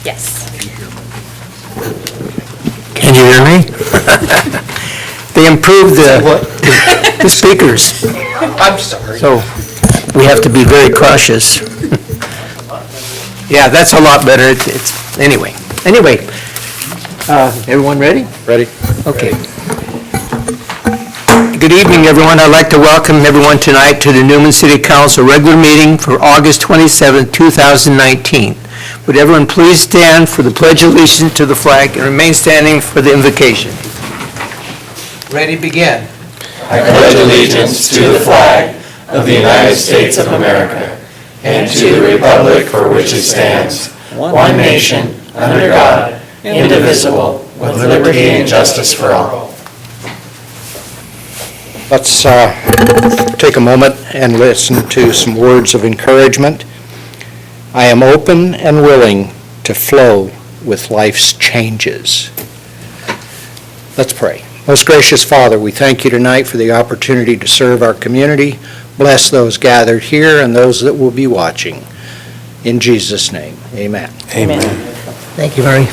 Yes. Can you hear me? They improved the speakers, I'm sorry. so we have to be very cautious. Yeah, that's a lot better. Anyway, everyone ready? Ready? Okay. Good evening, everyone. I'd like to welcome everyone tonight to the Newman City Council regular meeting for August 27, 2019. Would everyone please stand for the Pledge of Allegiance to the flag and remain standing for the invocation. Ready, begin. I pledge allegiance to the flag of the United States of America and to the republic for which it stands, one nation, under God, indivisible, with liberty and justice for all. Let's take a moment and listen to some words of encouragement. I am open and willing to flow with life's changes. Let's pray. Most gracious Father, we thank you tonight for the opportunity to serve our community. Bless those gathered here and those that will be watching. In Jesus' name, amen. Amen. Thank you, Mary.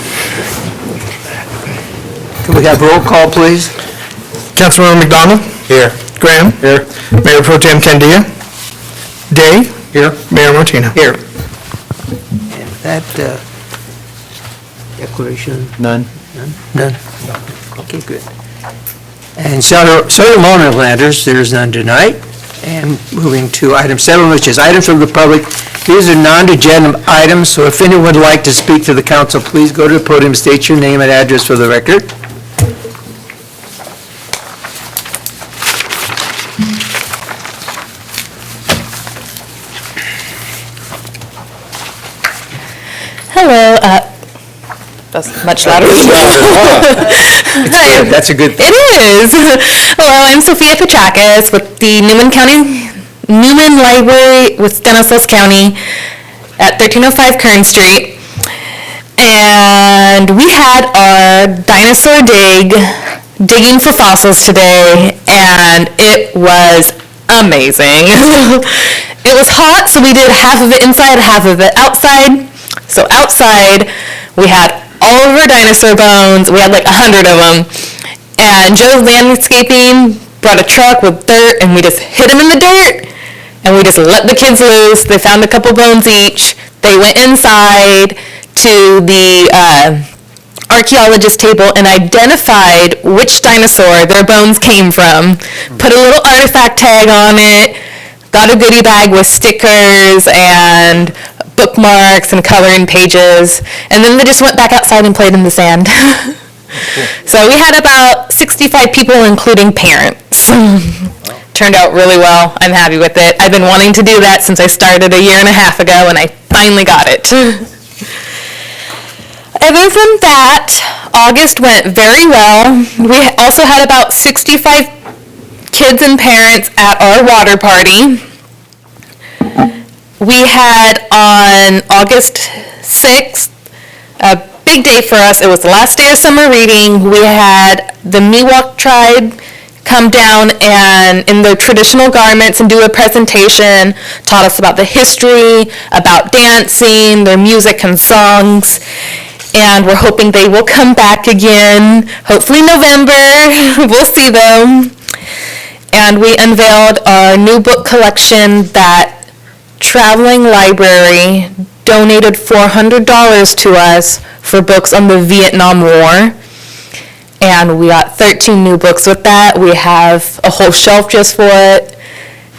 Can we have roll call, please? Councilmember McDonald? Here. Graham? Here. Mayor Pro Tem Candia? Day? Here. Mayor Martino? Here. And that declaration? None. None? Okay, good. And Southern Lowlanders, there's none tonight. And moving to item 7, which is items from the public. These are non-agenda items, so if anyone would like to speak to the council, please go to the podium, state your name and address for the record. Hello. That's much louder. Hi. That's a good thing. It is. Hello, I'm Sophia Petrakis with the Newman Library with Stanislaus County at 1305 Kern Street. And we had our dinosaur digging for fossils today, and it was amazing. It was hot, so we did half of it inside, half of it outside. So outside, we had all of our dinosaur bones. We had like 100 of them. And Joe's Landscaping brought a truck with dirt, and we just hit them in the dirt, and we just let the kids loose. They found a couple bones each. They went inside to the archaeologist table and identified which dinosaur their bones came from, put a little artifact tag on it, got a goodie bag with stickers and bookmarks and coloring pages, and then they just went back outside and played in the sand. So we had about 65 people, including parents. Turned out really well. I'm happy with it. I've been wanting to do that since I started a year and a half ago, and I finally got it. Other than that, August went very well. We also had about 65 kids and parents at our water party. We had on August 6th, a big day for us. It was the last day of summer reading. We had the Miwok tribe come down and in their traditional garments and do a presentation, taught us about the history, about dancing, their music and songs. And we're hoping they will come back again, hopefully November. We'll see them. And we unveiled our new book collection that Traveling Library donated $400 to us for books on the Vietnam War. And we got 13 new books with that. We have a whole shelf just for it.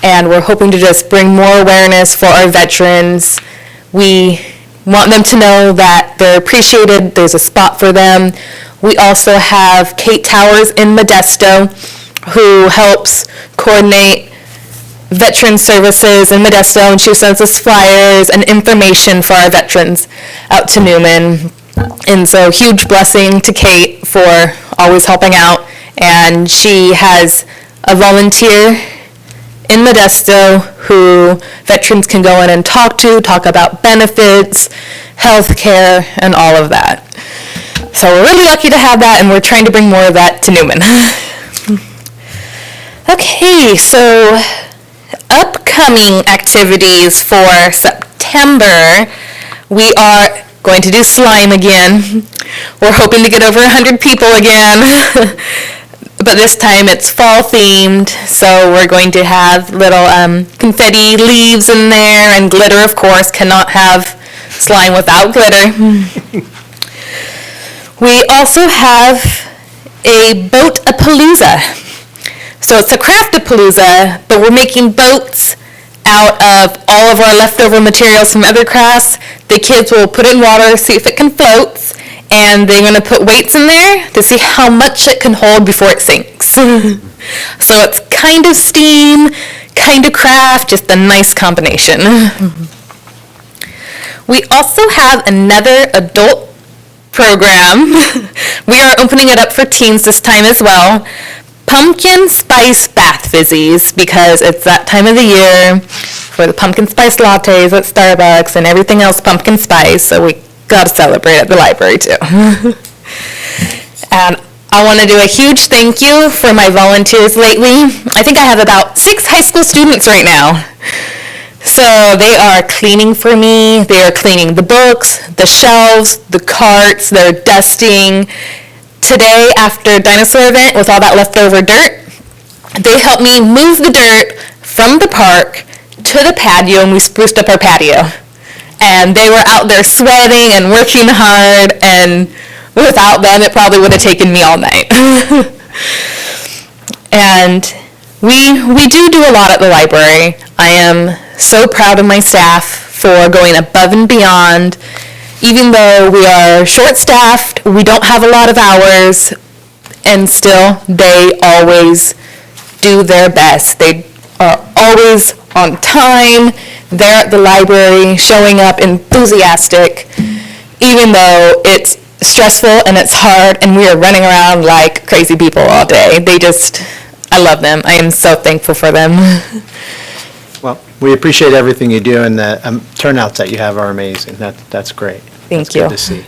And we're hoping to just bring more awareness for our veterans. We want them to know that they're appreciated, there's a spot for them. We also have Kate Towers in Modesto, who helps coordinate veteran services in Modesto, and she sends us flyers and information for our veterans out to Newman. And so huge blessing to Kate for always helping out. And she has a volunteer in Modesto who veterans can go in and talk about benefits, health care, and all of that. So we're really lucky to have that, and we're trying to bring more of that to Newman. Okay, so upcoming activities for September. We are going to do slime again. We're hoping to get over 100 people again. But this time it's fall themed, so we're going to have little confetti leaves in there, and glitter, of course. Cannot have slime without glitter. We also have a boat-a-palooza. So it's a craft-a-palooza, but we're making boats out of all of our leftover materials from other crafts. The kids will put it in water, see if it can float, and they're going to put weights in there to see how much it can hold before it sinks. So it's kind of steam, kind of craft, just a nice combination. We also have another adult program. We are opening it up for teens this time as well. Pumpkin spice bath fizzies, because it's that time of the year for the pumpkin spice lattes at Starbucks and everything else pumpkin spice, so we gotta celebrate at the library too. And I want to do a huge thank you for my volunteers lately. I think I have about 6 high school students right now. So they are cleaning for me. They are cleaning the books, the shelves, the carts. They're dusting. Today, after dinosaur event with all that leftover dirt, they helped me move the dirt from the park to the patio, and we spruced up our patio. And they were out there sweating and working hard, and without them, it probably would have taken me all night. And we do a lot at the library. I am so proud of my staff for going above and beyond. Even though we are short-staffed, we don't have a lot of hours, and still they always do their best. They are always on time. They're at the library showing up enthusiastic, even though it's stressful and it's hard and we are running around like crazy people all day. I love them. I am so thankful for them. Well, we appreciate everything you do, and the turnouts that you have are amazing. That's great. Thank you. Good to see.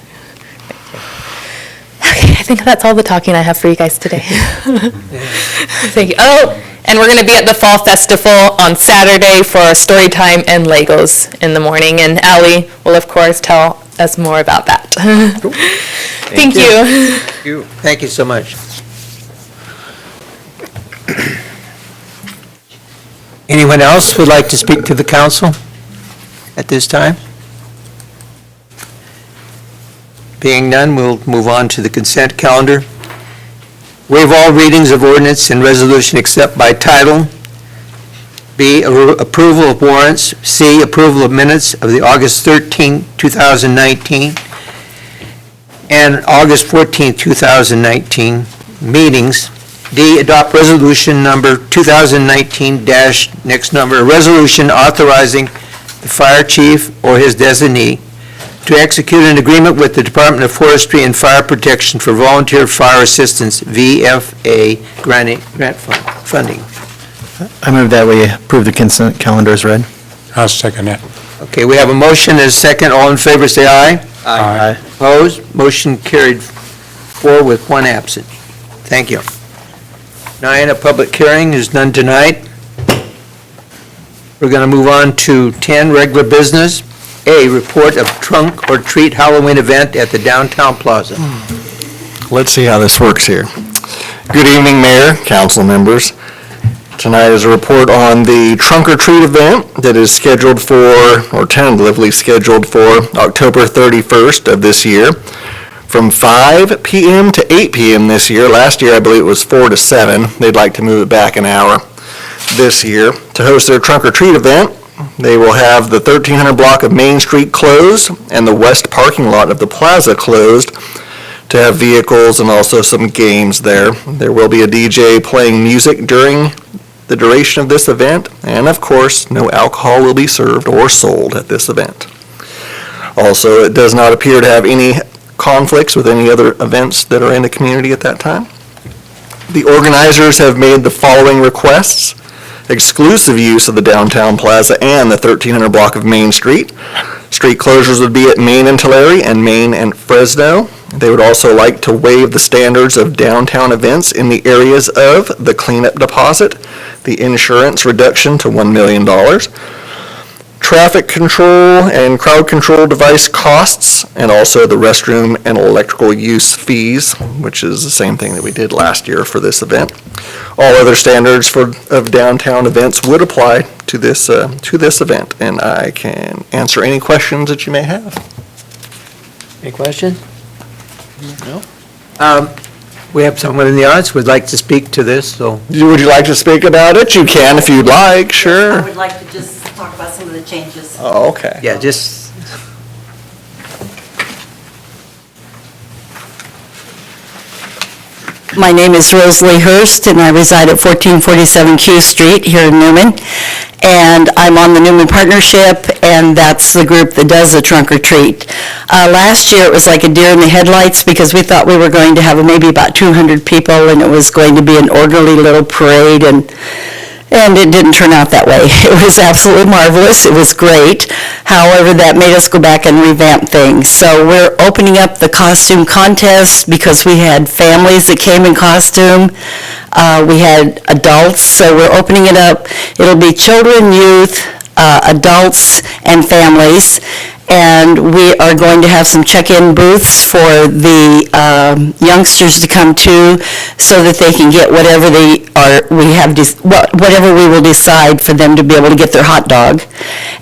Okay, I think that's all the talking I have for you guys today. Thank you. Oh, and we're going to be at the Fall Festival on Saturday for story time and Legos in the morning, and Allie will, of course, tell us more about that. Thank you. Thank you so much. Anyone else who'd like to speak to the council at this time? Being none, we'll move on to the consent calendar. Waive all readings of ordinance and resolution except by title. B, approval of warrants. C, approval of minutes of the August 13, 2019 and August 14, 2019 meetings. D, adopt resolution number 2019 next number, a resolution authorizing the fire chief or his designee to execute an agreement with the Department of Forestry and Fire Protection for Volunteer Fire Assistance, VFA, grant funding. I move that we approve the consent calendar as read. I'll second that. Okay, we have a motion and a second. All in favor, say aye. Aye. Opposed? Motion carried 4 with 1 absent. Thank you. 9, a public hearing. There's none tonight. We're going to move on to 10, regular business. A, report of trunk or treat Halloween event at the downtown plaza. Let's see how this works here. Good evening, Mayor, council members. Tonight is a report on the trunk or treat event that is scheduled for, or tentatively scheduled for, October 31st of this year, from 5 p.m. to 8 p.m. this year. Last year, I believe it was 4 to 7. They'd like to move it back an hour this year. To host their trunk or treat event, they will have the 1300 block of Main Street closed and the west parking lot of the plaza closed to have vehicles and also some games there. There will be a DJ playing music during the duration of this event, and of course, no alcohol will be served or sold at this event. Also, it does not appear to have any conflicts with any other events that are in the community at that time. The organizers have made the following requests: exclusive use of the downtown plaza and the 1300 block of Main Street. Street closures would be at Main and Tulare and Main and Fresno. They would also like to waive the standards of downtown events in the areas of the cleanup deposit, the insurance reduction to $1 million, traffic control and crowd control device costs, and also the restroom and electrical use fees, which is the same thing that we did last year for this event. All other standards of downtown events would apply to this event, and I can answer any questions that you may have. Any question? No. We have someone in the audience who would like to speak to this, so. Would you like to speak about it? You can if you'd like, I sure. would like to just talk about some of the changes. Oh, okay. Yeah, just, My name is Rosalie Hurst, and I reside at 1447 Q Street here in Newman. And I'm on the Newman Partnership, and that's the group that does the trunk or treat. Last year, it was like a deer in the headlights because we thought we were going to have maybe about 200 people, and it was going to be an orderly little parade, and it didn't turn out that way. It was absolutely marvelous. It was great. However, that made us go back and revamp things. So we're opening up the costume contest because we had families that came in costume. We had adults, so we're opening it up. It'll be children, youth, adults, and families. And we are going to have some check-in booths for the youngsters to come to so that they can get whatever whatever we will decide for them to be able to get their hot dog.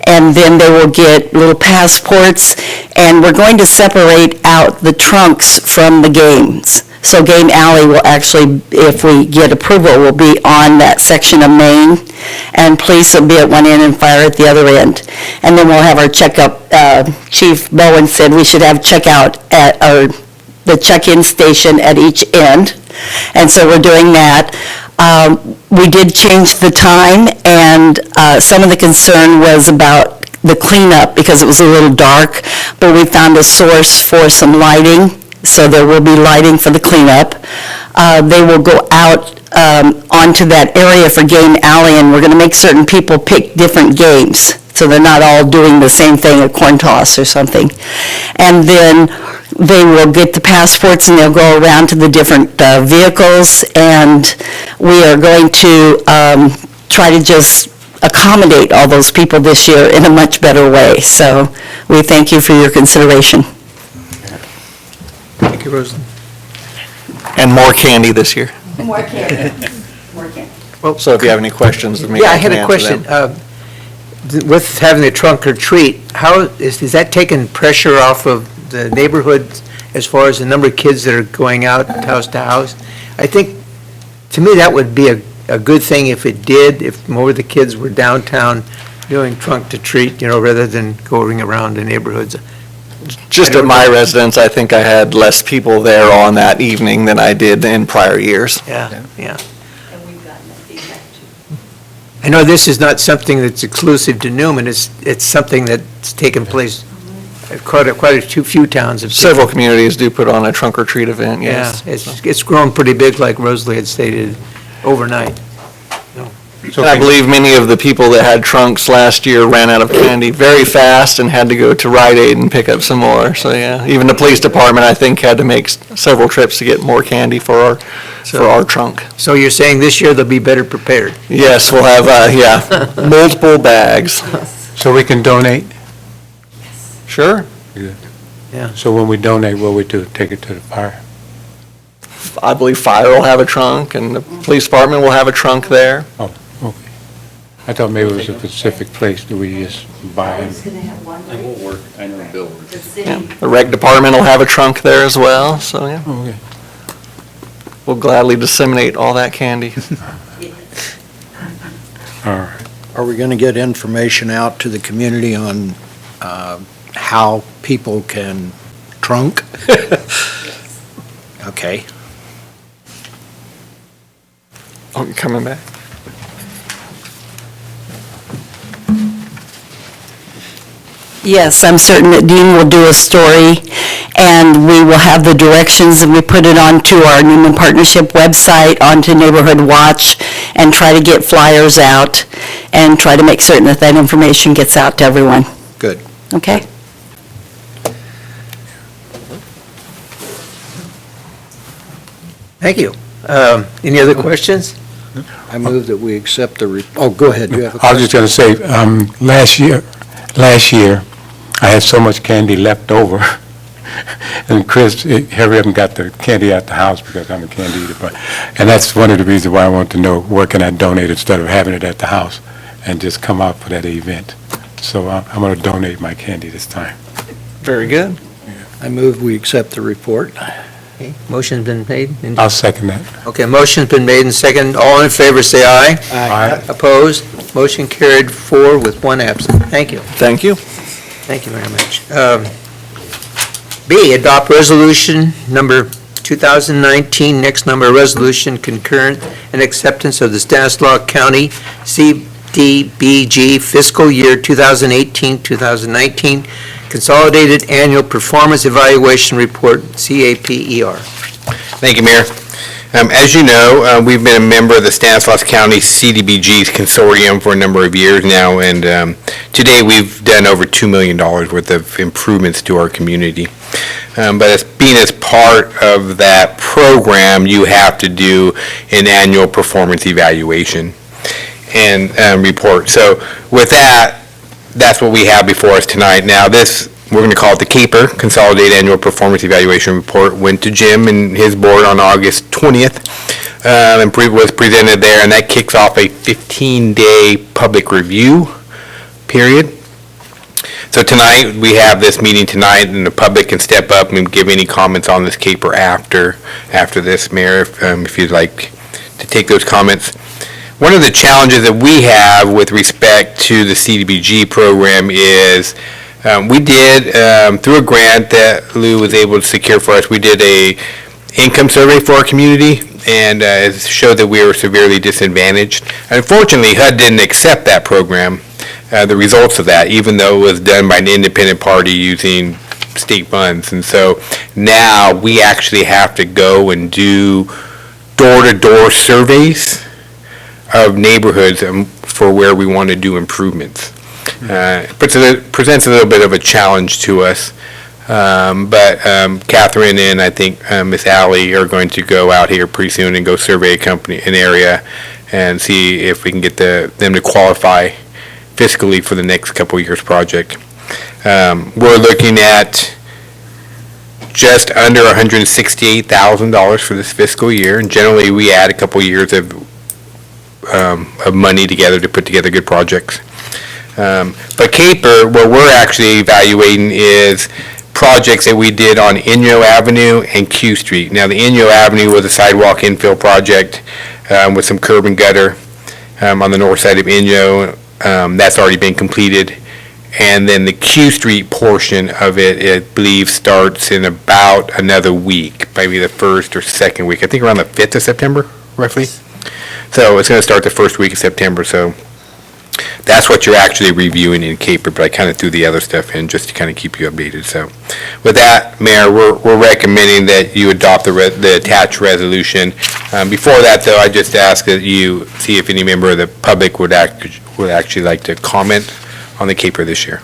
And then they will get little passports, and we're going to separate out the trunks from the games. So Game Alley will actually, if we get approval, will be on that section of Main, and police will be at one end and fire at the other end. And then we'll have our checkup, Chief Bowen said we should have checkout at the check-in station at each end, and so we're doing that. We did change the time, and some of the concern was about the cleanup because it was a little dark, but we found a source for some lighting. So there will be lighting for the cleanup. They will go out onto that area for Game Alley, and we're going to make certain people pick different games, so they're not all doing the same thing, a coin toss or something. And then they will get the passports, and they'll go around to the different vehicles, and we are going to try to just accommodate all those people this year in a much better way. So we thank you for your consideration. thank you, Rosalie. And more candy this year. More candy. More candy. So if you have any questions of me, Yeah, I I had can a answer question. them. With having the trunk or treat, how, is that taking pressure off of the neighborhood as far as the number of kids that are going out house to house? I think, to me, that would be a good thing if it did, if more of the kids were downtown doing trunk to treat, rather than going around the neighborhoods. Just at my residence, I think I had less people there on that evening than I did in prior years. Yeah. And we've gotten that feedback too. I know this is not something that's exclusive to Newman, it's something that's taken place at quite a few towns. have- Several communities do put on a trunk or treat event, Yeah, yes. it's grown pretty big, like Rosalie had stated, overnight. And I believe many of the people that had trunks last year ran out of candy very fast and had to go to Rite Aid and pick up some more. So, yeah, even the police department, I think, had to make several trips to get more candy for our trunk. So you're saying this year they'll be better prepared? Yes, we'll have, multiple bags. So we can donate? Sure. Yeah. So when we donate, what we do, take it to the fire? I believe fire will have a trunk and the police department will have a trunk there. Oh, okay. I thought maybe it was a specific place that we just buy them. going to have one. It won't work, I know Bill. The city. Yeah. The rec department will have a trunk there as well, so, yeah. Oh, okay. We'll gladly disseminate all that candy. All right. Are we going to get information out to the community on how people can trunk? Okay. Oh, you coming back? Yes, I'm certain that Dean will do a story, and we will have the directions, and we put it onto our Newman Partnership website, onto Neighborhood Watch, and try to get flyers out, and try to make certain that that information gets out to everyone. Good. Okay? Thank you. Any other questions? I move that we accept the, go ahead, you have a I was question? just going to say, last year, last year, I had so much candy left over. And Chris, hurry up and got the candy out the house because I'm a candy eater. And that's one of the reasons why I want to know where can I donate instead of having it at the house and just come out for that event. So I'm going to donate my candy this time. Very good. I move we accept the report. Okay, motion's been made. I'll second that. Okay, motion's been made and second. All in favor, say aye. Aye. Opposed? Motion carried 4 with 1 absent. Thank you. Thank you. Thank you very much. B, adopt resolution number 2019, next number, resolution concurrent and acceptance of the Stanislaus County CDBG fiscal year 2018-2019 Consolidated Annual Performance Evaluation Report, CAPER. Thank you, Mayor. As you know, we've been a member of the Stanislaus County CDBG's consortium for a number of years now, and today we've done over $2 million worth of improvements to our community. But as part of that program, you have to do an annual performance evaluation and report. So with that, that's what we have before us tonight. Now this, we're going to call it the CAPER, Consolidated Annual Performance Evaluation Report, went to Jim and his board on August 20th, and was presented there, and that kicks off a 15-day public review period. So tonight, we have this meeting tonight, and the public can step up and give any comments on this CAPER after this, Mayor, if you'd like to take those comments. One of the challenges that we have with respect to the CDBG program is we did, through a grant that Lou was able to secure for us, we did a income survey for our community, and it showed that we were severely disadvantaged. Unfortunately, HUD didn't accept that program, the results of that, even though it was done by an independent party using state funds. And so now we actually have to go and do door-to-door surveys of neighborhoods for where we want to do improvements. It presents a little bit of a challenge to us, but Catherine and I think Miss Alley are going to go out here pretty soon and go survey an area and see if we can get them to qualify fiscally for the next couple of years project. We're looking at just under $168,000 for this fiscal year, and generally we add a couple years of money together to put together good projects. But CAPER, what we're actually evaluating is projects that we did on Inyo Avenue and Q Street. Now, the Inyo Avenue was a sidewalk infill project with some curb and gutter on the north side of Inyo. That's already been completed. And then the Q Street portion of it, I believe, starts in about another week, maybe the first or second week. I think around the 5th of September, roughly. So it's going to start the first week of September. So that's what you're actually reviewing in CAPER, but I kind of threw the other stuff in just to kind of keep you updated. So with that, Mayor, we're recommending that you adopt the attached resolution. Before that, though, I just ask that you see if any member of the public would actually like to comment on the CAPER this year.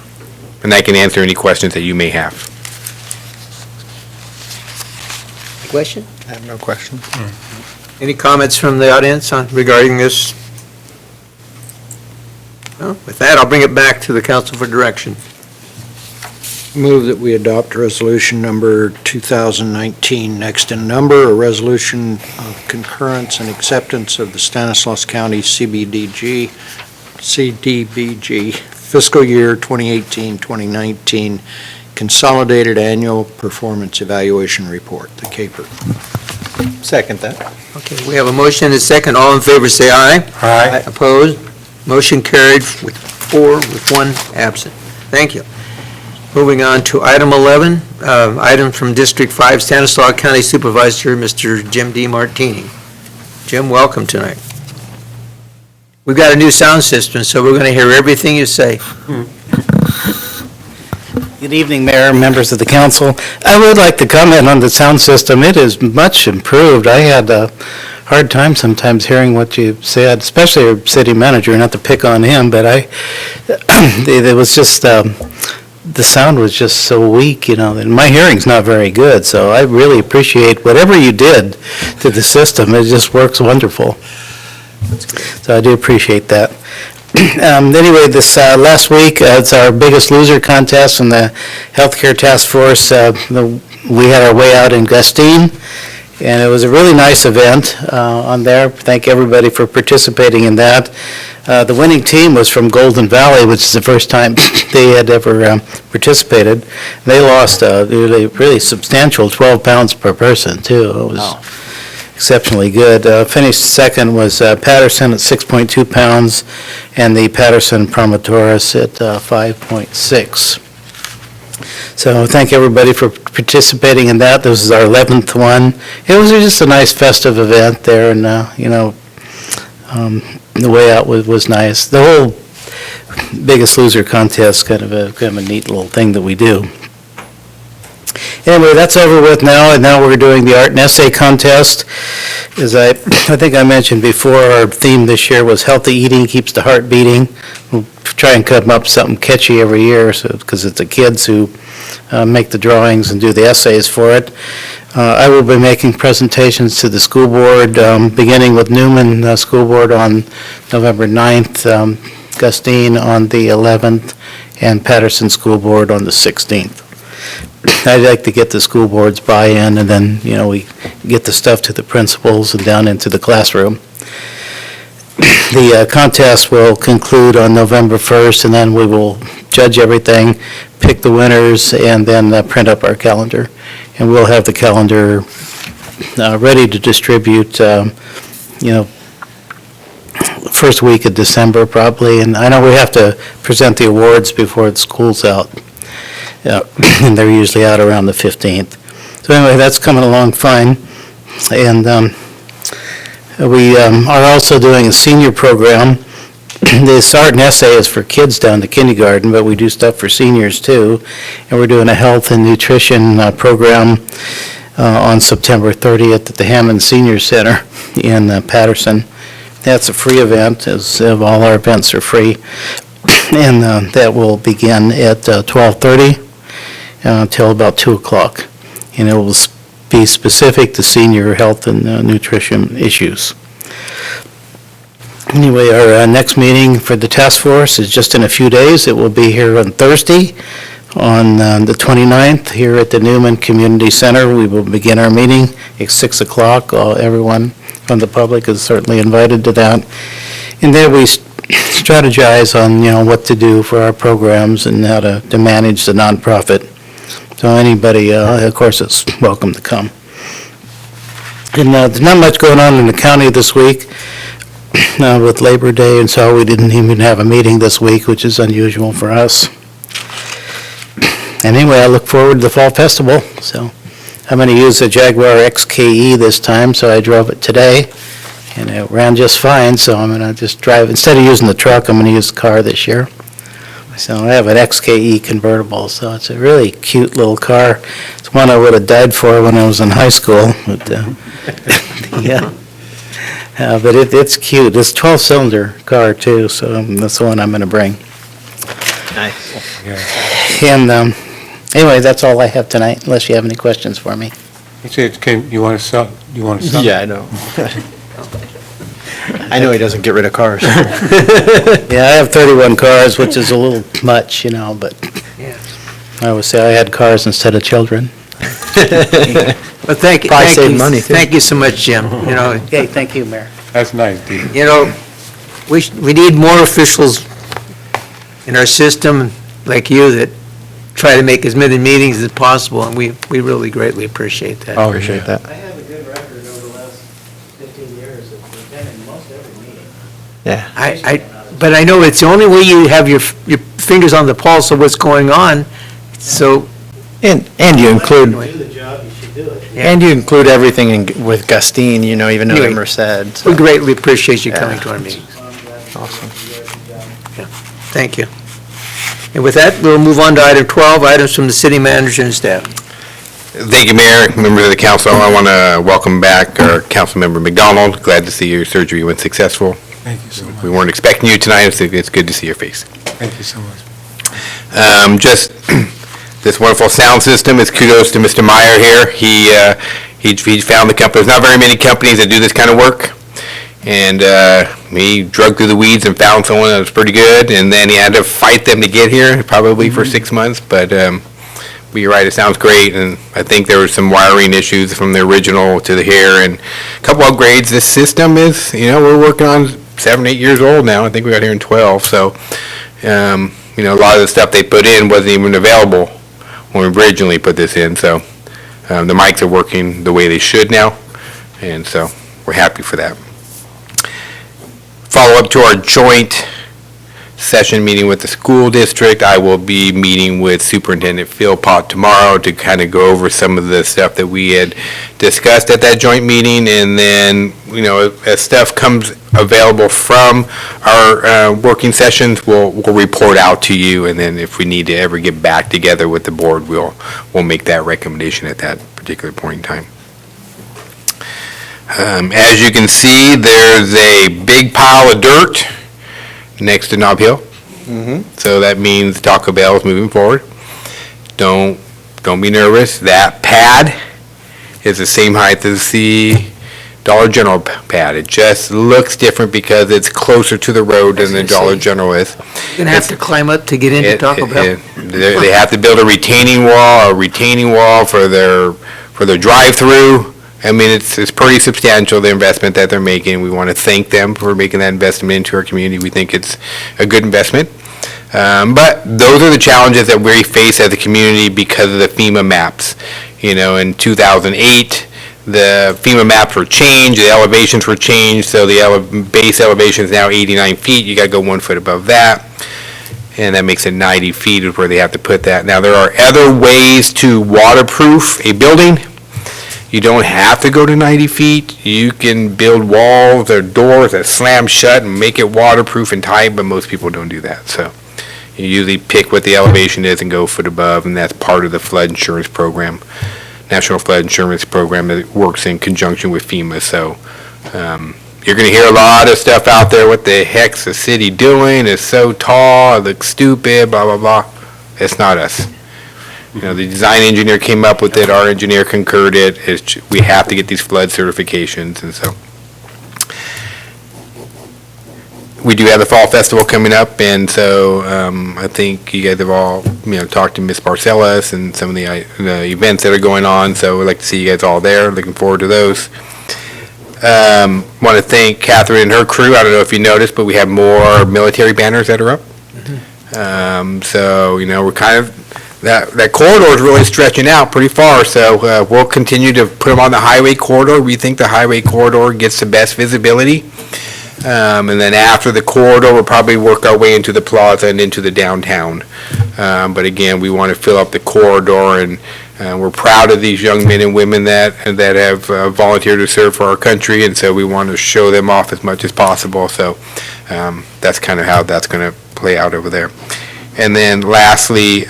And I can answer any questions that you may have. Question? I have no question. Any comments from the audience regarding this? No? With that, I'll bring it back to the council for direction. Move that we adopt resolution number 2019, next in number, a resolution of concurrence and acceptance of the Stanislaus County CDBG fiscal year 2018-2019 Consolidated Annual Performance Evaluation Report, the CAPER. Second that. Okay, we have a motion and a second. All in favor, say aye. Aye. Opposed? Motion carried with 4 with 1 absent. Thank you. Moving on to item 11, item from District 5, Stanislaus County Supervisor, Mr. Jim D. Martini. Jim, welcome tonight. We've got a new sound system, so we're going to hear everything you say. Good evening, Mayor, members of the council. I would like to comment on the sound system. It is much improved. I had a hard time sometimes hearing what you said, especially our city manager, not to pick on him, but it was just, the sound was just so weak, and my hearing's not very good, so I really appreciate whatever you did to the system. It just works wonderful. So I do appreciate that. Anyway, this last week, it's our Biggest Loser contest in the Healthcare Task Force. We had our way out in Gustine, and it was a really nice event on there. Thank everybody for participating in that. The winning team was from Golden Valley, which is the first time they had ever participated. They lost a really substantial 12 pounds per person, too. It was exceptionally good. Finished second was Patterson at 6.2 pounds, and the Patterson Promotoris at 5.6. So thank everybody for participating in that. This is our 11th one. It was just a nice festive event there, and, the way out was nice. The whole Biggest Loser contest, kind of a neat little thing that we do. Anyway, that's over with now, and now we're doing the art and essay contest. As I think I mentioned before, our theme this year was healthy eating keeps the heart beating. We'll try and come up with something catchy every year, because it's the kids who make the drawings and do the essays for it. I will be making presentations to the school board, beginning with Newman School Board on November 9th, Gustine on the 11th, and Patterson School Board on the 16th. I'd like to get the school board's buy-in, and then, we get the stuff to the principals and down into the classroom. The contest will conclude on November 1st, and then we will judge everything, pick the winners, and then print up our calendar. And we'll have the calendar ready to distribute, first week of December probably. And I know we have to present the awards before the school's out. And they're usually out around the 15th. So anyway, that's coming along fine. And we are also doing a senior program. This art and essay is for kids down to kindergarten, but we do stuff for seniors too. And we're doing a health and nutrition program on September 30th at the Hammond Senior Center in Patterson. That's a free event, as all our events are free. And that will begin at 12:30 until about 2 o'clock. And it will be specific to senior health and nutrition issues. Anyway, our next meeting for the task force is just in a few days. It will be here on Thursday, on the 29th, here at the Newman Community Center. We will begin our meeting at 6 o'clock. Everyone from the public is certainly invited to that. And then we strategize on, what to do for our programs and how to manage the nonprofit. So anybody, of course, is welcome to come. And there's not much going on in the county this week with Labor Day, and so we didn't even have a meeting this week, which is unusual for us. Anyway, I look forward to the Fall Festival. So I'm going to use the Jaguar XKE this time, so I drove it today. And it ran just fine, so I'm going to just drive. Instead of using the truck, I'm going to use the car this year. So I have an XKE convertible, so it's a really cute little car. It's one I would have died for when I was in high school. But, but it's cute. It's a 12-cylinder car, too, so that's the one I'm going to bring. Nice. And anyway, that's all I have tonight, unless you have any questions for me. You said, you want to sell? Yeah, I know. I know he doesn't get rid of cars. Yeah, I have 31 cars, which is a little much, but I always say I had cars instead of children. Well, thank you. Probably save money, too. Thank you so much, Jim. Okay, thank you, Mayor. That's nice, Dee. We need more officials in our system like you that try to make as many meetings as possible, and we really greatly appreciate that. Oh, Appreciate that. I have a good record over the last 15 years of attending most every meeting. Yeah. But I know it's the only way you have your fingers on the pulse of what's going on, so. And you include, If you do the job, you should do it. and you include everything with Gustine, even though Anyway, they're Merced. We greatly appreciate you coming Yeah. to our meetings. Awesome. Thank you. And with that, we'll move on to item 12, items from the city manager and staff. Thank you, Mayor, members of the council. I want to welcome back our Councilmember McDonald. Glad to see your surgery went successful. Thank you so much. We weren't expecting you tonight, so it's good to see your face. Thank you so much. Just this wonderful sound system is kudos to Mr. Meyer here. He found the company. There's not very many companies that do this kind of work. And he drug through the weeds and found someone that was pretty good, and then he had to fight them to get here, probably for 6 months, but you're right, it sounds great, and I think there were some wiring issues from the original to the here, and a couple upgrades. This system is, we're working on 7, 8 years old now. I think we got here in 12, so, a lot of the stuff they put in wasn't even available when we originally put this in, so the mics are working the way they should now, and so we're happy for that. Follow up to our joint session meeting with the school district. I will be meeting with Superintendent Philpott tomorrow to kind of go over some of the stuff that we had discussed at that joint meeting, and then, as stuff comes available from our working sessions, we'll report out to you, and then if we need to ever get back together with the board, we'll make that recommendation at that particular point in time. As you can see, there's a big pile of dirt next to Nob Hill. So that means Taco Bell is moving forward. Don't be nervous. That pad is the same height as the Dollar General pad. It just looks different because it's closer to the road than the Dollar General is. You're going to have to climb up to get into Taco Bell? They have to build a retaining wall for their drive-through. I mean, it's pretty substantial, the investment that they're making. We want to thank them for making that investment into our community. We think it's a good investment. But those are the challenges that we face as a community because of the FEMA maps. In 2008, the FEMA maps were changed, the elevations were changed, so the base elevation is now 89 feet. You got to go 1 foot above that. And that makes it 90 feet is where they have to put that. Now, there are other ways to waterproof a building. You don't have to go to 90 feet. You can build walls or doors that slam shut and make it waterproof and tight, but most people don't do that. So you usually pick what the elevation is and go a foot above, and that's part of the flood insurance program, National Flood Insurance Program that works in conjunction with FEMA. So you're going to hear a lot of stuff out there. What the heck's the city doing? It's so tall, it looks stupid, blah, blah, blah. It's not us. The design engineer came up with it, our engineer concurred it. We have to get these flood certifications, and so. We do have the Fall Festival coming up, and so I think you guys have all, talked to Miss Barcelos and some of the events that are going on, so we'd like to see you guys all there. Looking forward to those. Want to thank Catherine and her crew. I don't know if you noticed, but we have more military banners that are up. So, we're kind of, that corridor is really stretching out pretty far, so we'll continue to put them on the highway corridor. We think the highway corridor gets the best visibility. And then after the corridor, we'll probably work our way into the plaza and into the downtown. But again, we want to fill up the corridor, and we're proud of these young men and women that have volunteered to serve for our country, and so we want to show them off as much as possible. So that's kind of how that's going to play out over there. And then lastly,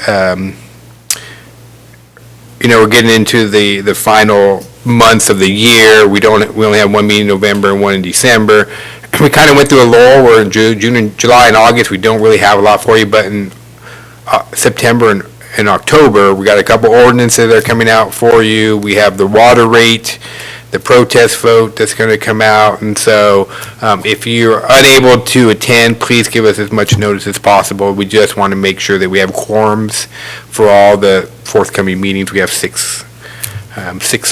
we're getting into the final months of the year. We only have one meeting in November and one in December. We kind of went through a lull where in June and July and August, we don't really have a lot for you, but in September and October, we got a couple ordinances that are coming out for you. We have the water rate, the protest vote that's going to come out, and so if you're unable to attend, please give us as much notice as possible. We just want to make sure that we have quorums for all the forthcoming meetings. We have six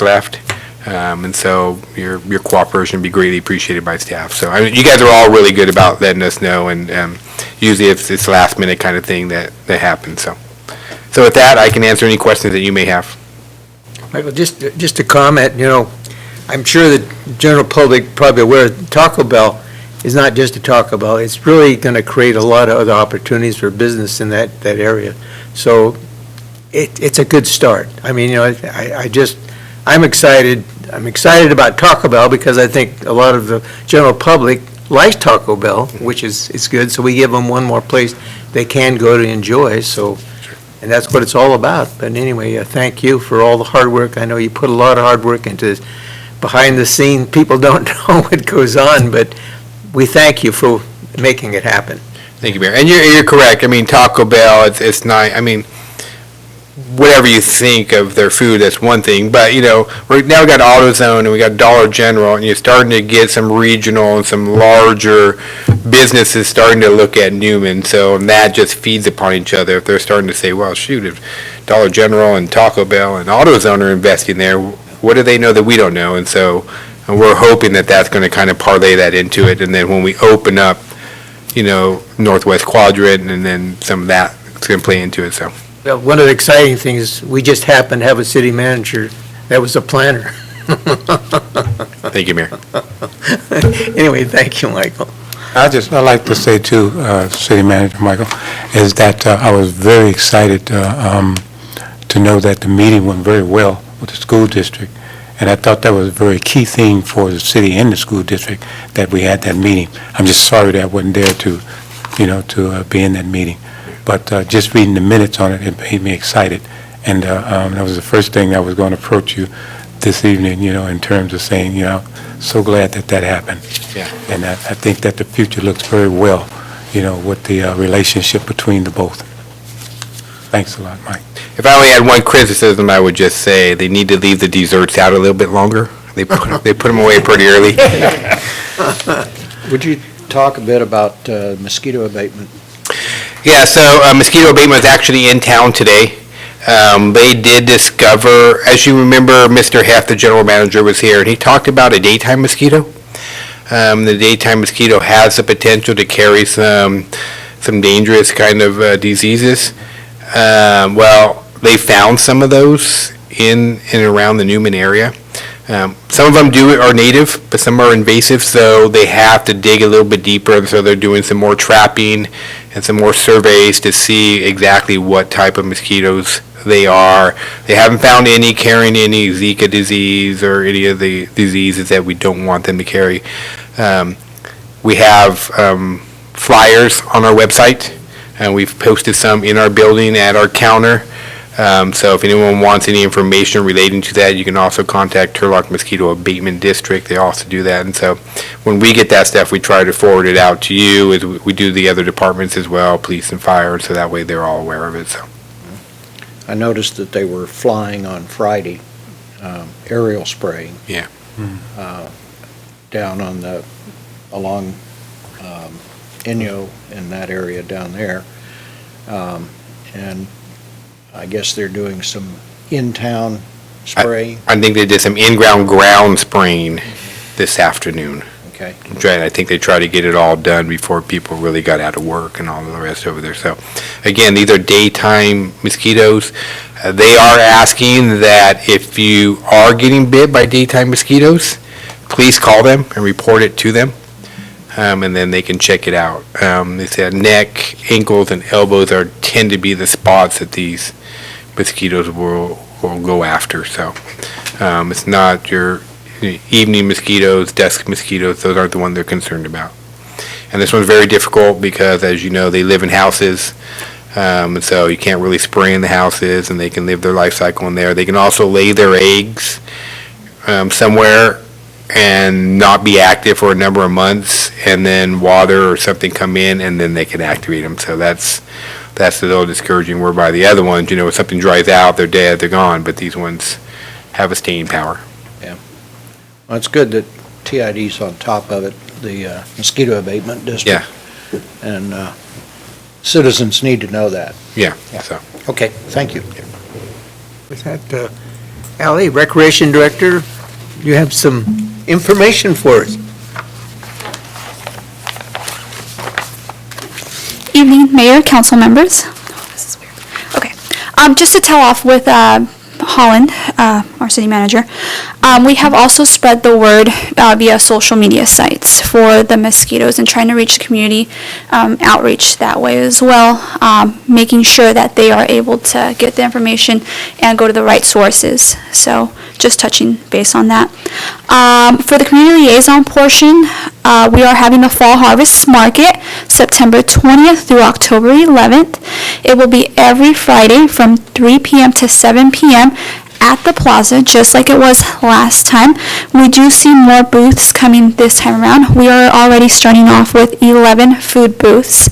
left, and so your cooperation would be greatly appreciated by staff. So you guys are all really good about letting us know, and usually it's last minute kind of thing that happens. So with that, I can answer any questions that you may have. Michael, just to comment, I'm sure the general public probably aware Taco Bell is not just a Taco Bell. It's really going to create a lot of other opportunities for business in that area. So it's a good start. I mean, I'm excited. I'm excited about Taco Bell because I think a lot of the general public likes Taco Bell, which is good. So we give them one more place they can go to enjoy. So. And that's what it's all about. But anyway, thank you for all the hard work. I know you put a lot of hard work into this. Behind the scene, people don't know what goes on, but we thank you for making it happen. Thank you, Mayor. And you're correct. I mean, Taco Bell, it's not, I mean, whatever you think of their food, that's one thing. But, we're now got AutoZone and we got Dollar General, and you're starting to get some regional and some larger businesses starting to look at Newman. So that just feeds upon each other. If they're starting to say, well, shoot, if Dollar General and Taco Bell and AutoZone are investing there, what do they know that we don't know? And so we're hoping that that's going to kind of parlay that into it. And then when we open up, Northwest Quadrant, and then some of that, it's going to play into it, so. Well, one of the exciting things, we just happened to have a city manager that was a planner. Thank you, Mayor. Anyway, thank you, Michael. I'd like to say too, City Manager Michael, is that I was very excited to know that the meeting went very well with the school district. And I thought that was a very key thing for the city and the school district, that we had that meeting. I'm just sorry that I wasn't there to be in that meeting. But just reading the minutes on it, it made me excited. And that was the first thing I was going to approach you this evening, in terms of saying, so glad that happened. Yeah. And I think that the future looks very well, with the relationship between the both. Thanks a lot, Mike. If I only had one criticism, I would just say they need to leave the desserts out a little bit longer. They put them away pretty early. Would you talk a bit about mosquito abatement? Yeah, so mosquito abatement is actually in town today. They did discover, as you remember, Mr. Heft, the general manager, was here, and he talked about a daytime mosquito. The daytime mosquito has the potential to carry some dangerous kind of diseases. Well, they found some of those in and around the Newman area. Some of them are native, but some are invasive, so they have to dig a little bit deeper, and so they're doing some more trapping and some more surveys to see exactly what type of mosquitoes they are. They haven't found any carrying any Zika disease or any of the diseases that we don't want them to carry. We have flyers on our website, and we've posted some in our building at our counter. So if anyone wants any information relating to that, you can also contact Turlock Mosquito Abatement District. They also do that. And so when we get that stuff, we try to forward it out to you, as we do the other departments as well, police and fire, so that way they're all aware of it. So I noticed that they were flying on Friday, aerial spraying. Yeah. Down along Inyo in that area down there. And I guess they're doing some in-town spraying. I think they did some ground spraying this afternoon. Okay. I think they tried to get it all done before people really got out of work and all the rest over there. So, again, these are daytime mosquitoes. They are asking that if you are getting bit by daytime mosquitoes, please call them and report it to them, and then they can check it out. They said neck, ankles, and elbows tend to be the spots that these mosquitoes will go after. So it's not your evening mosquitoes, desk mosquitoes. Those aren't the ones they're concerned about. And this one's very difficult because, as you know, they live in houses. And so you can't really spray in the houses, and they can live their life cycle in there. They can also lay their eggs somewhere and not be active for a number of months, and then water or something come in, and then they can activate them. So that's a little discouraging, whereby the other ones, if something dries out, they're dead, they're gone, but these ones have a staying power. Well, it's good that TID's on top of it, the mosquito abatement district. Yeah. And citizens need to know that. Yeah. So. Okay, thank you. With that, Ally, Recreation Director, you have some information for us. Evening, Mayor, council members. Oh, this is weird. Okay, just to tell off with Holland, our city manager, we have also spread the word via social media sites for the mosquitoes and trying to reach the community outreach that way as well, making sure that they are able to get the information and go to the right sources. So just touching base on that. For the community liaison portion, we are having the Fall Harvest Market September 20th through October 11th. It will be every Friday from 3 p.m. to 7 p.m. at the plaza, just like it was last time. We do see more booths coming this time around. We are already starting off with 11 food booths.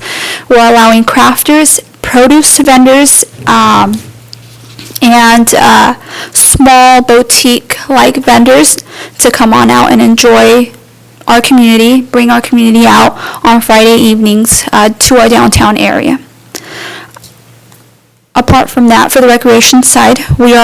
We're allowing crafters, produce vendors, and small boutique-like vendors to come on out and enjoy our community, bring our community out on Friday evenings to our downtown area. Apart from that, for the recreation side, we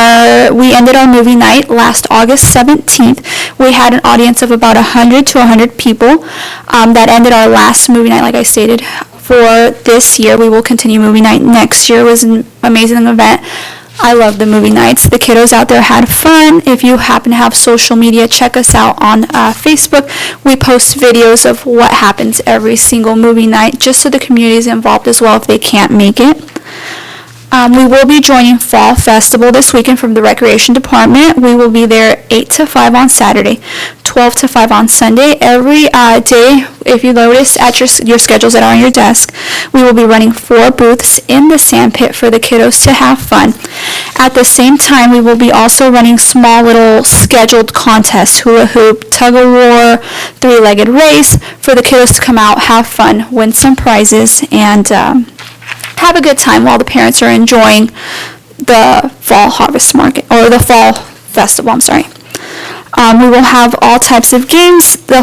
ended our movie night last August 17th. We had an audience of about 100 to 100 people. That ended our last movie night, like I stated. For this year, we will continue movie night next year. It was an amazing event. I love the movie nights. The kiddos out there had fun. If you happen to have social media, check us out on Facebook. We post videos of what happens every single movie night, just so the community is involved as well if they can't make it. We will be joining Fall Festival this weekend from the Recreation Department. We will be there 8 to 5 on Saturday, 12 to 5 on Sunday. Every day, if you notice at your schedules that are on your desk, we will be running 4 booths in the sand pit for the kiddos to have fun. At the same time, we will be also running small little scheduled contests, hula hoop, tug of war, 3-legged race, for the kiddos to come out, have fun, win some prizes, and have a good time while the parents are enjoying the fall harvest market, or the fall festival, I'm sorry. We will have all types of games. The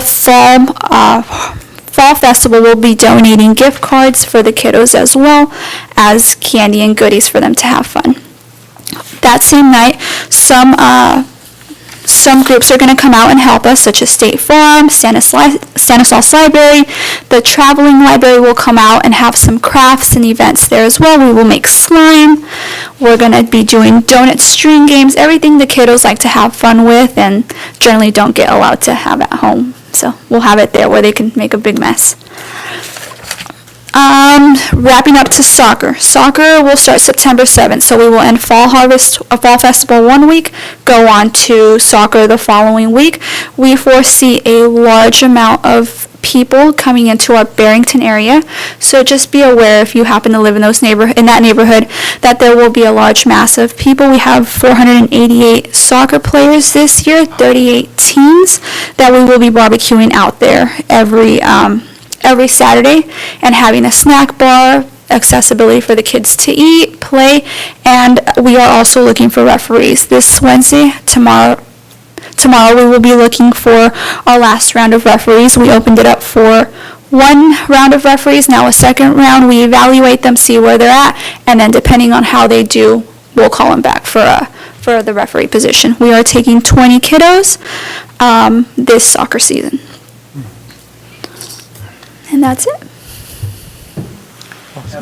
fall festival will be donating gift cards for the kiddos as well as candy and goodies for them to have fun. That same night, some groups are going to come out and help us, such as State Farm, Stanislaus Library. The traveling library will come out and have some crafts and events there as well. We will make slime. We're going to be doing donut string games, everything the kiddos like to have fun with and generally don't get allowed to have at home. So we'll have it there where they can make a big mess. Wrapping up to soccer. Soccer will start September 7th, so we will end Fall Festival 1 week, go on to soccer the following week. We foresee a large amount of people coming into our Barrington area, so just be aware if you happen to live in that neighborhood that there will be a large mass of people. We have 488 soccer players this year, 38 teams that we will be barbecuing out there every Saturday and having a snack bar, accessibility for the kids to eat, play, and we are also looking for referees. This Wednesday, tomorrow we will be looking for our last round of referees. We opened it up for 1 round of referees, now a second round. We evaluate them, see where they're at, and then depending on how they do, we'll call them back for the referee position. We are taking 20 kiddos this soccer season. And that's it.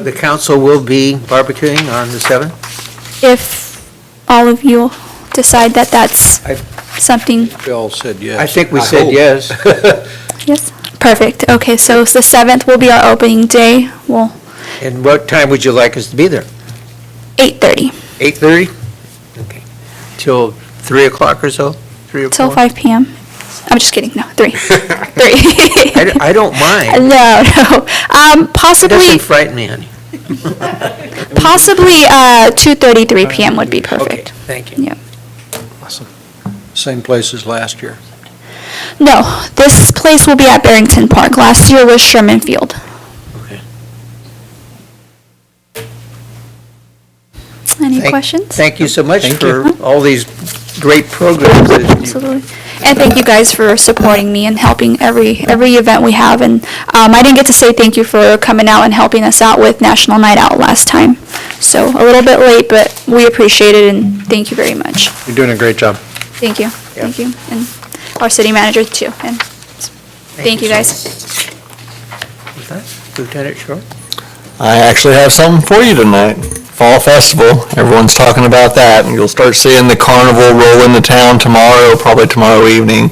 The council will be barbecuing on the 7th? If all of you decide that that's something. Bill said yes. I think we said yes. Yes, perfect. Okay, so the 7th will be our opening day. Well, And what time would you like us to be there? 8:30 8:30? Okay. Till 3 o'clock or so? 3 or 4? till 5 p.m. I'm just kidding. No, 3. 3. I don't mind. No. It Possibly doesn't frighten me, honey. 2:30, 3 p.m. would be perfect. Okay, thank you. Yeah. Awesome. Same place as last year. No, this place will be at Barrington Park. Last year was Sherman Field. Okay. Any questions? Thank you so much Thank for all these great programs that you. Absolutely. And thank you guys for supporting me and helping every event we have. And I didn't get to say thank you for coming out and helping us out with National Night Out last time. So a little bit late, but we appreciate it and thank you very much. You're doing a great job. Thank you. Thank you. And our city manager too. And thank you guys. With that, Lieutenant Short? I actually have something for you tonight. Fall Festival, everyone's talking about that, and you'll start seeing the carnival roll into town tomorrow, probably tomorrow evening.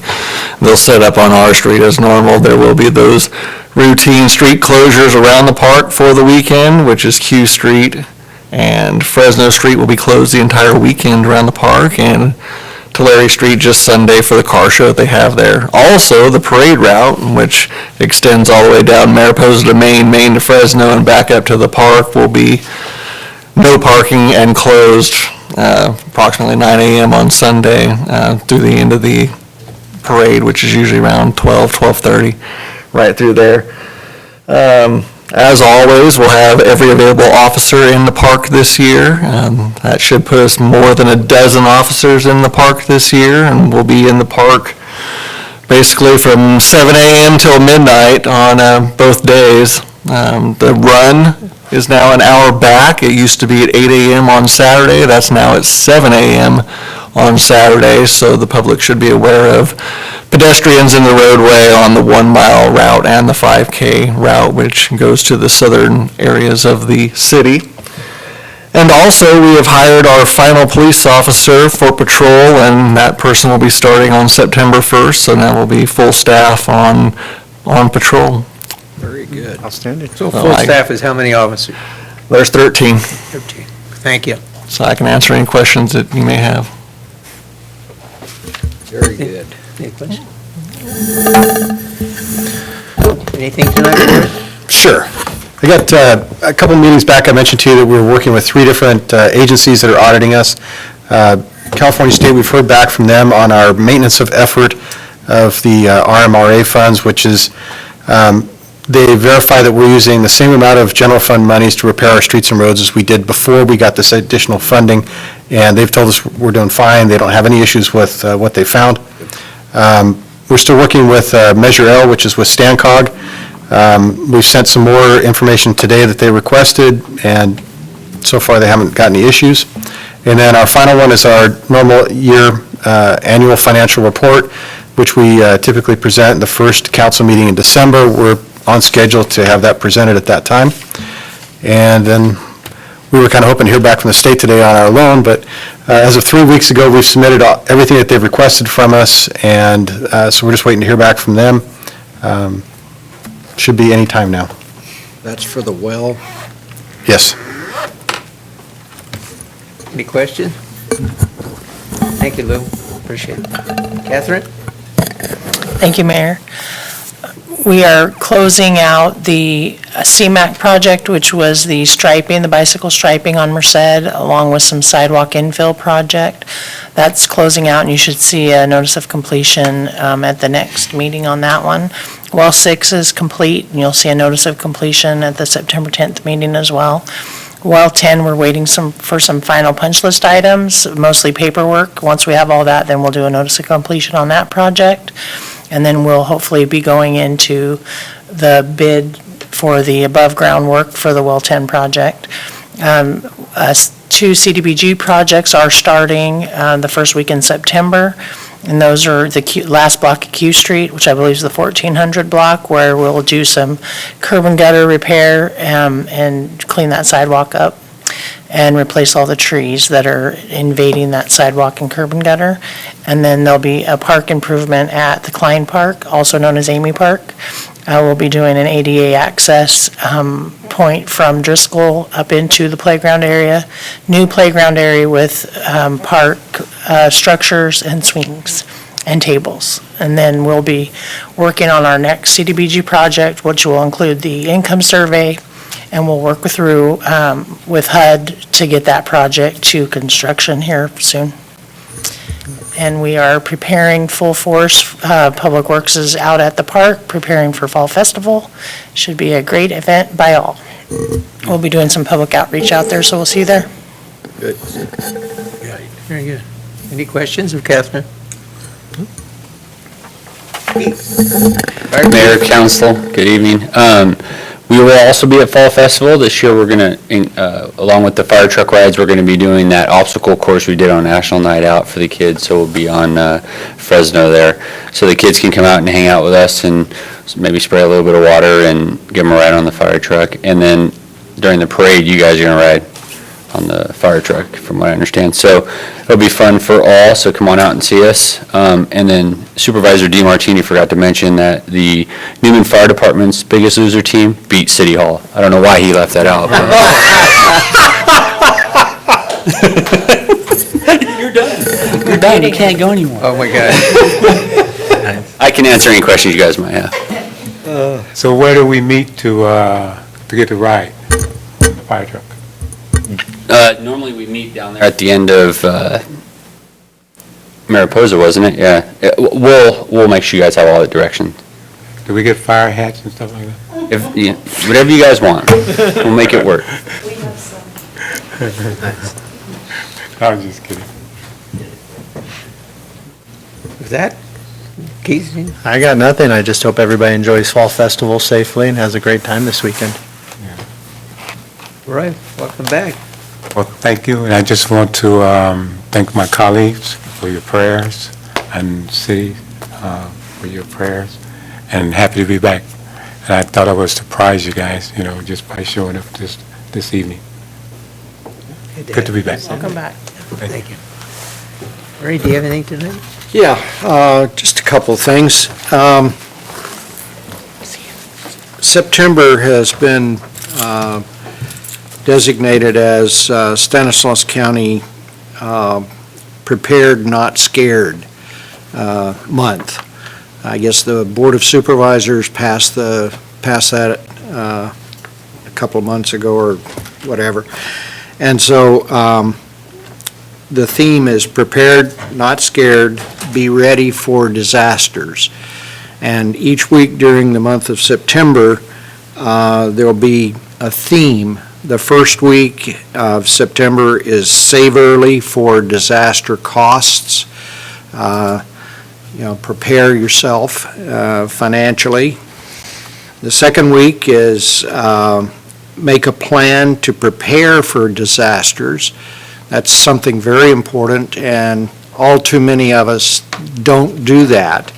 They'll set up on our street as normal. There will be those routine street closures around the park for the weekend, which is Q Street, and Fresno Street will be closed the entire weekend around the park, and Tulare Street just Sunday for the car show that they have there. Also, the parade route, which extends all the way down Mariposa to Maine, Maine to Fresno, and back up to the park, will be no parking and closed approximately 9 a.m. on Sunday through the end of the parade, which is usually around 12:30, right through there. As always, we'll have every available officer in the park this year. That should put us more than a dozen officers in the park this year, and we'll be in the park basically from 7 a.m. till midnight on both days. The run is now an hour back. It used to be at 8 a.m. on Saturday. That's now at 7 a.m. on Saturday, so the public should be aware of pedestrians in the roadway on the 1-mile route and the 5K route, which goes to the southern areas of the city. And also, we have hired our final police officer for patrol, and that person will be starting on September 1st, so now we'll be full staff on patrol. Very good. Outstanding. So full staff is how many officers? There's 13, 13. Thank you. so I can answer any questions that you may have. Very good. Any questions? Anything tonight, Chris? Sure. I got a couple meetings back, I mentioned to you that we were working with 3 different agencies that are auditing us. California State, we've heard back from them on our maintenance of effort of the RMRA funds, which is, they verify that we're using the same amount of general fund monies to repair our streets and roads as we did before we got this additional funding, and they've told us we're doing fine. They don't have any issues with what they found. We're still working with Measure L, which is with StanCog. We've sent some more information today that they requested, and so far they haven't got any issues. And then our final one is our normal year annual financial report, which we typically present in the first council meeting in December. We're on schedule to have that presented at that time. And then we were kind of hoping to hear back from the state today on our loan, but as of 3 weeks ago, we've submitted everything that they've requested from us, and so we're just waiting to hear back from them. Should be any time now. That's for the well. Yes. Any questions? Thank you, Lou. Appreciate it. Catherine? Thank you, Mayor. We are closing out the CMAC project, which was the striping, the bicycle striping on Merced, along with some sidewalk infill project. That's closing out, and you should see a notice of completion at the next meeting on that one. Well 6 is complete, and you'll see a notice of completion at the September 10th meeting as well. Well 10, we're waiting for some final punch list items, mostly paperwork. Once we have all that, then we'll do a notice of completion on that project. And then we'll hopefully be going into the bid for the above-ground work for the Well 10 project. 2 CDBG projects are starting the first week in September, and those are the last block of Q Street, which I believe is the 1400 block, where we'll do some curb and gutter repair and clean that sidewalk up and replace all the trees that are invading that sidewalk and curb and gutter. And then there'll be a park improvement at the Klein Park, also known as Amy Park. We'll be doing an ADA access point from Driscoll up into the playground area, new playground area with park structures and swings and tables. And then we'll be working on our next CDBG project, which will include the income survey, and we'll work through with HUD to get that project to construction here soon. And we are preparing full force. Public Works is out at the park preparing for Fall Festival. Should be a great event by all. We'll be doing some public outreach out there, so we'll see you there. Good. Very good. Any questions of Catherine? Mayor, Council, good evening. We will also be at Fall Festival. This year, we're going to, along with the fire truck rides, we're going to be doing that obstacle course we did on National Night Out for the kids, so we'll be on Fresno there. So the kids can come out and hang out with us and maybe spray a little bit of water and give them a ride on the fire truck. And then during the parade, you guys are going to ride on the fire truck, from what I understand. So it'll be fun for all, so come on out and see us. And then Supervisor DeMartini forgot to mention that the Newman Fire Department's Biggest Loser team beat City Hall. I don't know why he left that out. You're done. You're done. You can't go anymore. Oh, my God. I can answer any questions you guys might have. So where do we meet to get the ride, the fire truck? Normally we meet down there at the end of Mariposa, wasn't it? Yeah. We'll make sure you guys have all the directions. Do we get fire hats and stuff like that? If, yeah, whatever you guys want, we'll make it work. I was just kidding. With that, Keith? I got nothing. I just hope everybody enjoys Fall Festival safely and has a great time this weekend. All right, welcome back. Well, thank you, and I just want to thank my colleagues for your prayers and city for your prayers, and happy to be back. And I thought I would surprise you guys, just by showing up this evening. Good to be back. Welcome back. Thank you. Ray, do you have anything tonight? Yeah, just a couple of things. September has been designated as Stanislaus County Prepared Not Scared month. I guess the Board of Supervisors passed that a couple of months ago or whatever. And so the theme is Prepared Not Scared, Be Ready for Disasters. And each week during the month of September, there'll be a theme. The first week of September is Save Early for Disaster Costs. Prepare yourself financially. The second week is Make a Plan to Prepare for Disasters. That's something very important, and all too many of us don't do that.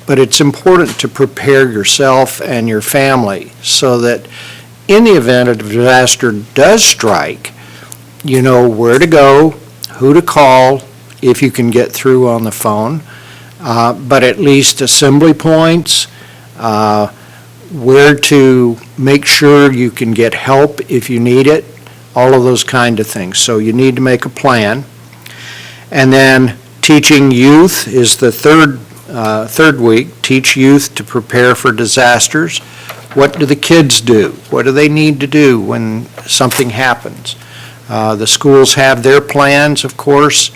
But it's important to prepare yourself and your family so that in the event a disaster does strike, you know where to go, who to call, if you can get through on the phone, but at least assembly points, where to make sure you can get help if you need it, all of those kind of things. So you need to make a plan. And then teaching youth is the third week. Teach youth to prepare for disasters. What do the kids do? What do they need to do when something happens? The schools have their plans, of course,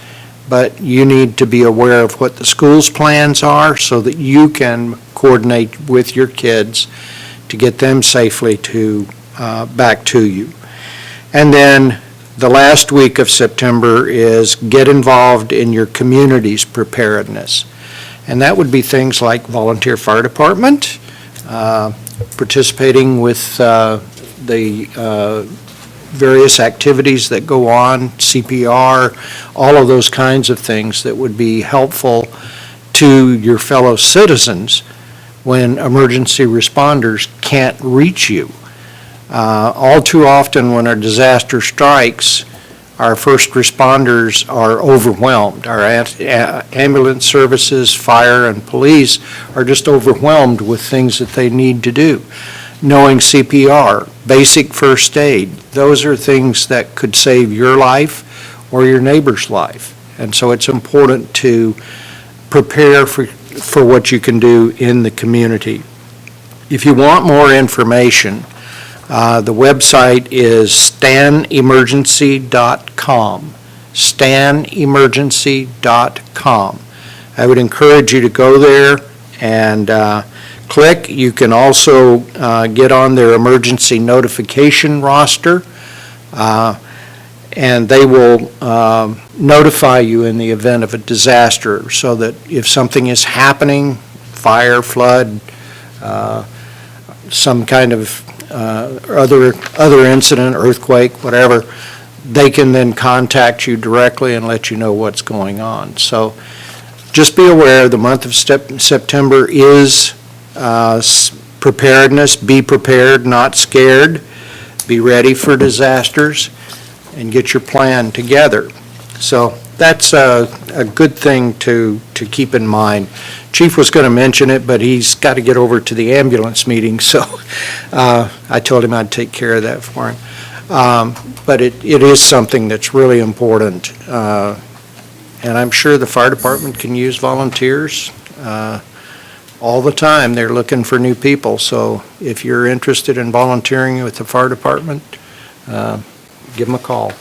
but you need to be aware of what the school's plans are so that you can coordinate with your kids to get them safely back to you. And then the last week of September is get involved in your community's preparedness. And that would be things like volunteer fire department, participating with the various activities that go on, CPR, all of those kinds of things that would be helpful to your fellow citizens when emergency responders can't reach you. All too often when a disaster strikes, our first responders are overwhelmed. Our ambulance services, fire, and police are just overwhelmed with things that they need to do. Knowing CPR, basic first aid, those are things that could save your life or your neighbor's life. And so it's important to prepare for what you can do in the community. If you want more information, the website is stanemergency.com, stanemergency.com. I would encourage you to go there and click. You can also get on their emergency notification roster, and they will notify you in the event of a disaster so that if something is happening, fire, flood, some kind of other incident, earthquake, whatever, they can then contact you directly and let you know what's going on. So just be aware the month of September is preparedness. Be prepared, not scared. Be ready for disasters and get your plan together. So that's a good thing to keep in mind. Chief was going to mention it, but he's got to get over to the ambulance meeting, so I told him I'd take care of that for him. But it is something that's really important. And I'm sure the fire department can use volunteers all the time. They're looking for new people. So if you're interested in volunteering with the fire department, give them a call.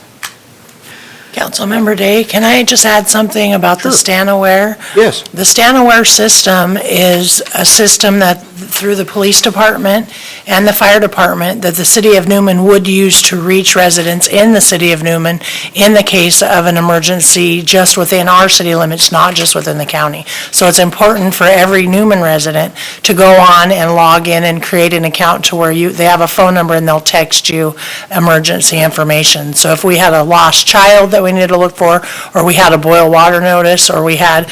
Councilmember Day, can I just add something about the Sure. StanAware? Yes. The StanAware system is a system that through the police department and the fire department that the city of Newman would use to reach residents in the city of Newman in the case of an emergency just within our city limits, not just within the county. So it's important for every Newman resident to go on and log in and create an account to where they have a phone number and they'll text you emergency information. So if we had a lost child that we needed to look for, or we had a boil water notice, or we had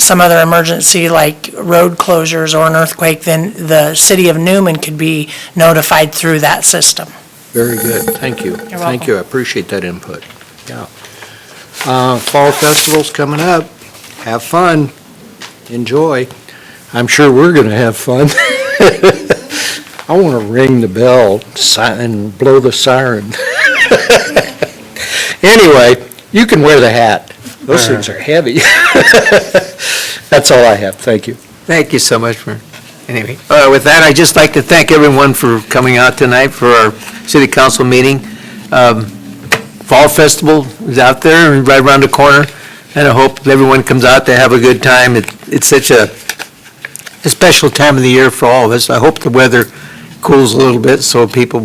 some other emergency like road closures or an earthquake, then the city of Newman could be notified through that system. Very good, thank you. You're Thank you, I appreciate that input. Yeah. Fall Festival's coming up. Have fun, enjoy. I'm sure we're going to have fun. I want to ring the bell and blow the siren. Anyway, you can wear the hat. Those things are heavy. That's all I have, thank you. Thank you so much for, anyway. With that, I'd just like to thank everyone for coming out tonight for our city council meeting. Fall Festival is out there and right around the corner, and I hope everyone comes out to have a good time. It's such a special time of the year for all of us. I hope the weather cools a little bit so people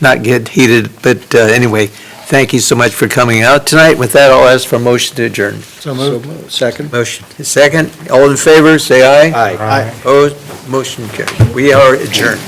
not get heated, but anyway, thank you so much for coming out tonight. With that, I'll ask for a motion to adjourn. So moved. Second? Motion is second. All in favor, say aye. Aye. Opposed? Motion carried. We are adjourned.